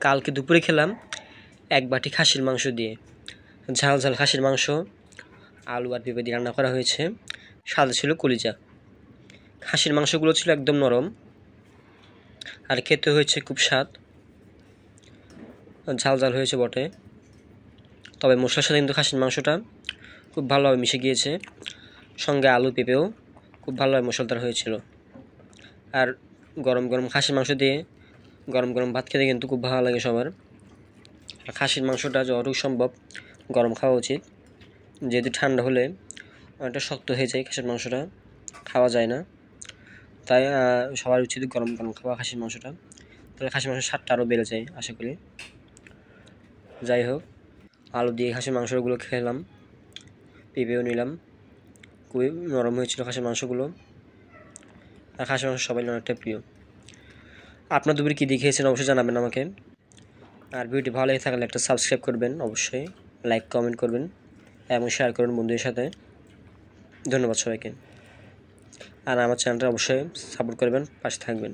কালকে দুপুরে খেলাম এক বাটি খাসির মাংস দিয়ে। ঝাল ঝাল খাসির মাংস, আলু আর পেঁপে দিয়ে রান্না করা হয়েছে। সাথে ছিল কলিজা। খাসির মাংসগুলো ছিল একদম নরম আর খেতে হয়েছে খুব স্বাদ। ঝাল ঝাল হয়েছে বটে, তবে মশলার সাথে কিন্তু খাসির মাংসটা খুব ভালোভাবে মিশে গিয়েছে। সঙ্গে আলু পেঁপেও খুব ভালোভাবে মশলাদার হয়েছিল। আর গরম গরম খাসির মাংস দিয়ে গরম গরম ভাত খেতে কিন্তু খুব ভালো লাগে সবার। আর খাসির মাংসটা যতটুকু সম্ভব গরম খাওয়া উচিত, যেহেতু ঠান্ডা হলে অনেকটা শক্ত হয়ে যায়, খাসির মাংসটা খাওয়া যায় না। তাই সবার উচিত গরম গরম খাওয়া খাসির মাংসটা, তাহলে খাসির মাংসের স্বাদটা আরও বেড়ে যায় আশা করি। যাই হোক, আলু দিয়ে খাসির মাংসগুলো খেলাম, পেঁপেও নিলাম, খুবই নরম হয়েছিল খাসির মাংসগুলো। আর খাসির মাংস সবাই অনেকটা প্রিয়। আপনার দুপুরে কী দিয়ে খেয়েছেন অবশ্যই জানাবেন আমাকে। আর ভিডিওটি ভালো লেগে থাকলে একটা সাবস্ক্রাইব করবেন, অবশ্যই লাইক কমেন্ট করবেন এবং শেয়ার করবেন বন্ধুদের সাথে। ধন্যবাদ সবাইকে। আর আমার চ্যানেলটা অবশ্যই সাপোর্ট করবেন, পাশে থাকবেন।